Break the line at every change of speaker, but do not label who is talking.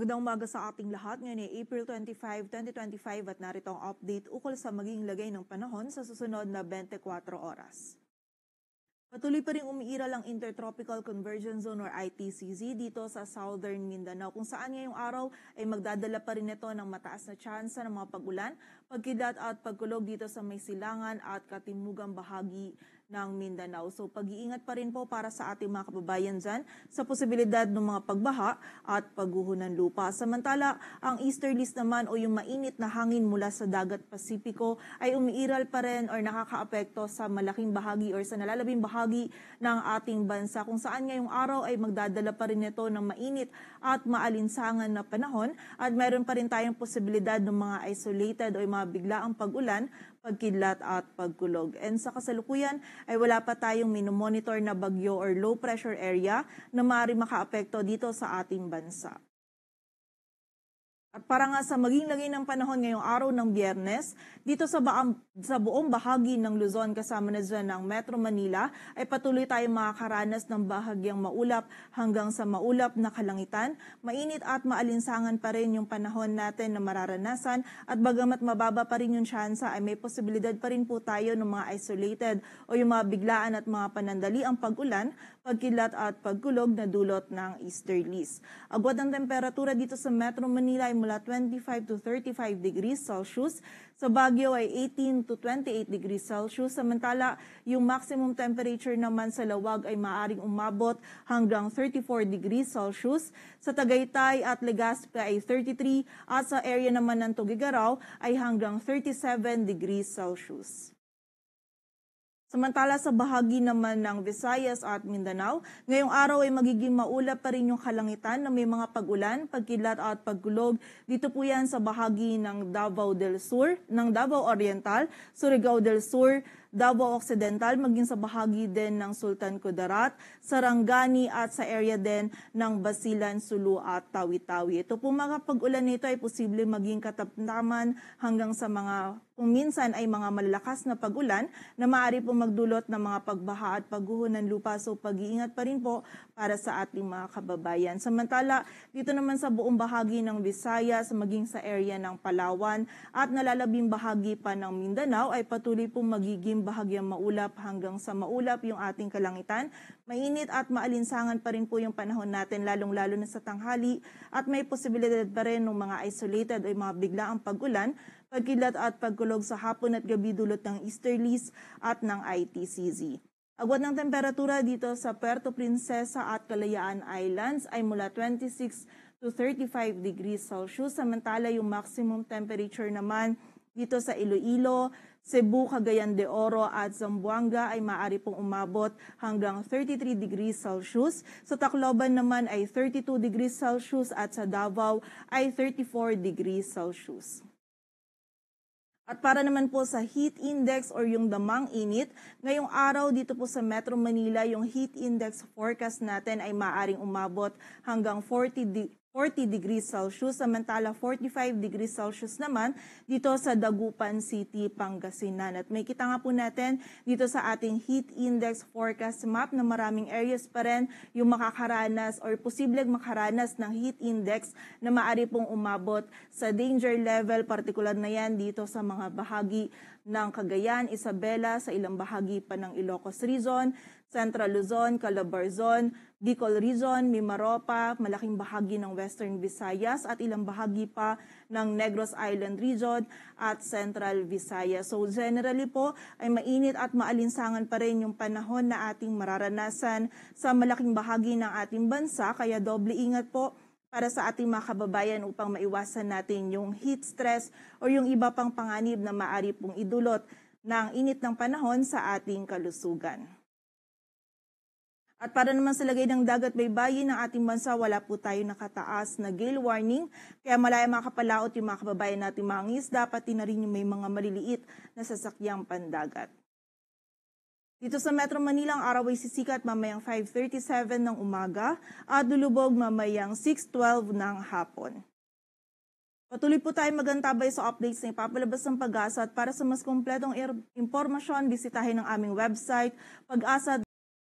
Magandang umaga sa ating lahat. Ngayon ay April 25, 2025 at narito ang update ukol sa magiging lagay ng panahon sa susunod na 24 oras. Patuloy pa rin umiiral ang Intertropical Convergence Zone or ITCZ dito sa Southern Mindanao kung saan ngayong araw ay magdadala pa rin ito ng mataas na tsansa ng mga pag-ulan, pagkidlat at pagkulog dito sa may silangan at katimugang bahagi ng Mindanao. So pag-iingat pa rin po para sa ating mga kababayan dyan sa posibilidad ng mga pagbaha at pagguho ng lupa. Samantala, ang easterlies naman o yung mainit na hangin mula sa dagat Pasipiko ay umiiral pa rin or nakakaapekto sa malaking bahagi or sa nalalabing bahagi ng ating bansa kung saan ngayong araw ay magdadala pa rin ito ng mainit at maalinsangan na panahon at meron pa rin tayong posibilidad ng mga isolated o mga biglaang pag-ulan, pagkidlat at pagkulog. And sa kasalukuyan ay wala pa tayong minomonitor na bagyo or low pressure area na maaaring makaapekto dito sa ating bansa. At para nga sa maging lagay ng panahon ngayong araw ng Biyernes, dito sa buong bahagi ng Luzon kasama na dyan ng Metro Manila ay patuloy tayong makakaranas ng bahagyang maulap hanggang sa maulap na kalangitan. Mainit at maalinsangan pa rin yung panahon natin na mararanasan at bagamat mababa pa rin yung tsansa ay may posibilidad pa rin po tayo ng mga isolated o yung mga biglaan at mga panandali ang pag-ulan, pagkidlat at pagkulog na dulot ng easterlies. Agwat ng temperatura dito sa Metro Manila ay mula 25 to 35 degrees Celsius. Sa Baguio ay 18 to 28 degrees Celsius. Samantala, yung maximum temperature naman sa Lawag ay maaaring umabot hanggang 34 degrees Celsius. Sa Tagaytay at Legazpi ay 33 at sa area naman ng Tuguegarao ay hanggang 37 degrees Celsius. Samantala sa bahagi naman ng Visayas at Mindanao, ngayong araw ay magiging maulap pa rin yung kalangitan na may mga pag-ulan, pagkidlat at pagkulog. Dito po yan sa bahagi ng Davao del Sur, ng Davao Oriental, Surigao del Sur, Davao Occidental, maging sa bahagi din ng Sultan Kudarat, Sarangani at sa area din ng Basilan, Sulu at Tawi-Tawi. Ito po mga pag-ulan nito ay posible maging katamtaman hanggang sa mga kung minsan ay mga malalakas na pag-ulan na maaari po magdulot ng mga pagbaha at pagguho ng lupa. So pag-iingat pa rin po para sa ating mga kababayan. Samantala, dito naman sa buong bahagi ng Visayas, maging sa area ng Palawan at nalalabing bahagi pa ng Mindanao ay patuloy pong magiging bahagyang maulap hanggang sa maulap yung ating kalangitan. Mainit at maalinsangan pa rin po yung panahon natin lalong-lalo na sa tanghali at may posibilidad pa rin ng mga isolated o mga biglaang pag-ulan, pagkidlat at pagkulog sa hapon at gabi dulot ng easterlies at ng ITCZ. Agwat ng temperatura dito sa Puerto Princesa at Kalayaan Islands ay mula 26 to 35 degrees Celsius. Samantala yung maximum temperature naman dito sa Iloilo, Cebu, Cagayan de Oro at Zamboanga ay maaari pong umabot hanggang 33 degrees Celsius. Sa Tacloban naman ay 32 degrees Celsius at sa Davao ay 34 degrees Celsius. At para naman po sa heat index or yung damang init, ngayong araw dito po sa Metro Manila, yung heat index forecast natin ay maaaring umabot hanggang 40 degrees Celsius, samantala 45 degrees Celsius naman dito sa Dagupan City, Pangasinan. At may kita nga po natin dito sa ating heat index forecast map na maraming areas pa rin yung makakaranas or posibleng makaranas ng heat index na maaari pong umabot sa danger level, partikular na yan dito sa mga bahagi ng Cagayan, Isabela, sa ilang bahagi pa ng Ilocos Region, Central Luzon, Calabarzon, Bicol Region, Mimaropa, malaking bahagi ng Western Visayas at ilang bahagi pa ng Negros Island Region at Central Visayas. So generally po ay mainit at maalinsangan pa rin yung panahon na ating mararanasan sa malaking bahagi ng ating bansa, kaya doble ingat po para sa ating mga kababayan upang maiwasan natin yung heat stress o yung iba pang panganib na maaari pong idulot ng init ng panahon sa ating kalusugan. At para naman sa lagay ng dagat baybayin ng ating bansa, wala po tayo nakataas na gale warning. Kaya malaya makapalaot yung mga kababayan natin mga ngisda, pati na rin yung may mga maliliit na sasakyang pandagat. Dito sa Metro Manila, ang araw ay sisikat mamayang 5:37 ng umaga at lulubog mamayang 6:12 ng hapon. Patuloy po tayo magantabay sa updates na ipapalabas ng Pag-asa at para sa mas kompletong impormasyon, bisitahin ang aming website, pag-asa